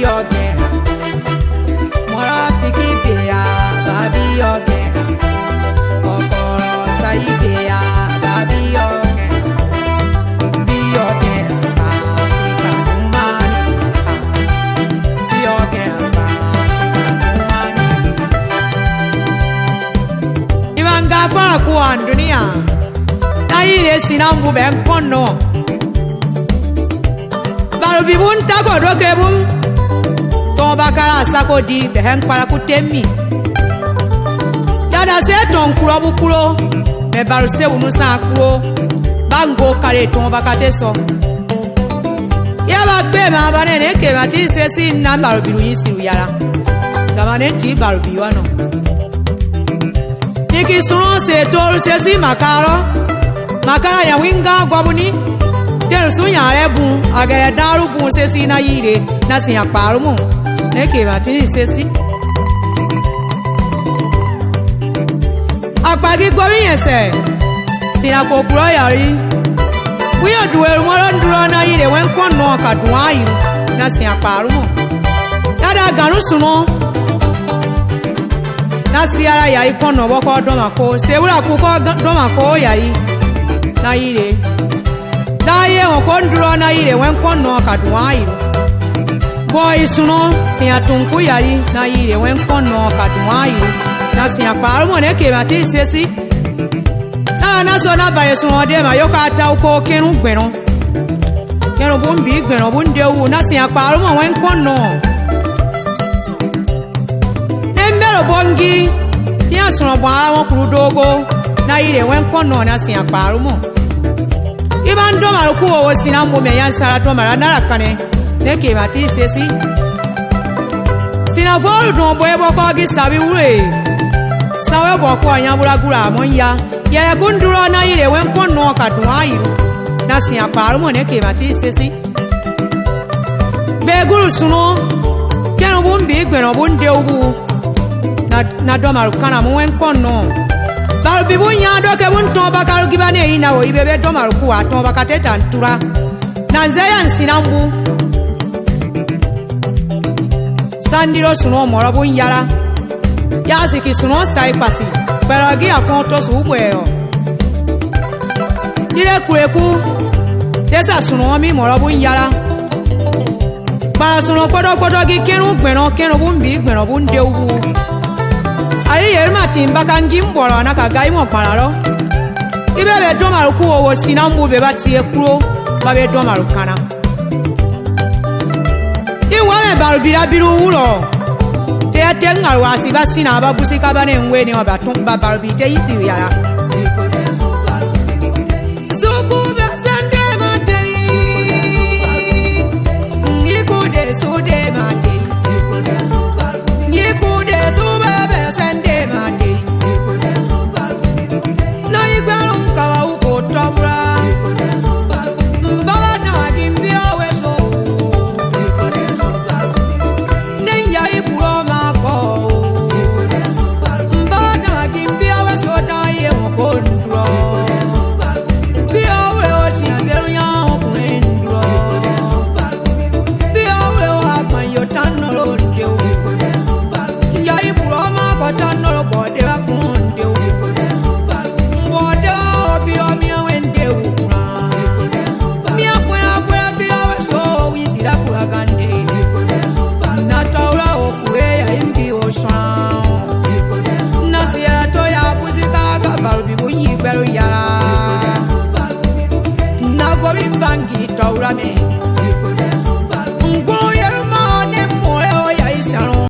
again. Morafiki bea, babi again. Kokoro saibea, babi again. Be again, basika umani. Be again, basika umani. Ibanga pa kuan dunia. Na ile sinambu benkono. Baru bibun tako doke bum. Ton bakara sako di behen para kutemi. Yada se ton kuro bukuro. Me baru se unusa kuro. Bango kare ton bakate so. Yaba kwe ma banene ke mati se si nan baru biru yisi uyara. Zamane ti baru biwano. Niki suno se toru se si makaro. Makara ya winga gwabuni. Dero sunya rebu agere daru bun sesi na yire na sinya parumu neke matini sesi apagi gbomi yese sina kokuro yari wiyo duweru moro nduro na yire wen kono akadun ayu na sinya parumu dada garu suno na siara yari kono boko domako sewura kuko domako yari na yire Daye okondro na ile wenkono kadwairu Boy suno siya tunku yari na ile wenkono kadwairu na siya parumo neke mati sesi na so na baye suno de ma yoka ata uko kenu gbeno kenu bumbi gbeno bunde wu na siya parumo wenkono Nembero bongi tiya suno bwara won kurudogo na ile wenkono na siya parumo Iban domar ku o sinambu me yan sara domar nara kane neke mati sesi Sinavolu don boye boko gi sabi ure Sawe boko anyabura gura monya Yere gunduro na ire wen kono kadun ayu Na siya parumo neke mati sesi Beguru suno Kenu bumbi gbeno bunde ubu Na domar kana mu wen kono Baru bibunya doke bunton bakaru gibane ina wo ibebe domaru kuwa ton bakateta ntura Nanzeya nsinambu Sandiro suno moro bunyara Yaziki suno saipasi Perogi afonto suubwero Dire kureku Tesa suno mi moro bunyara Bara suno kodo gi kenu gbeno kenu bumbi gbeno bunde ubu Ari yerma timba kangi mbolo na kagai mo pararo Ibebe domaru ku owo sinambu be batie kuro babe domaru kana Iwa me baru birabiru ulo Te atengaru asiba sina ababusika bane ngweni wabaton babaru bite isi yara Sukube sende matei Nikude sude matei Nikude subebe sende matei No igbalum kawa uko tobra Mbaba na gimbia weso Nenya ipuro mako Mbaba na gimbia weso na ye mokondro Bia we oshi aseru ya okunendro Bia we wakman yotanolo ndeu Ya ipuro mako tanolo bode wakundeu Bode obi omi wende ukura Mia kwera bia weso wisira kuragande Nataura okue ya imbi oshan Nasiera toya kuzika gabaru bibunyi beru yara Nagobi bangi taura me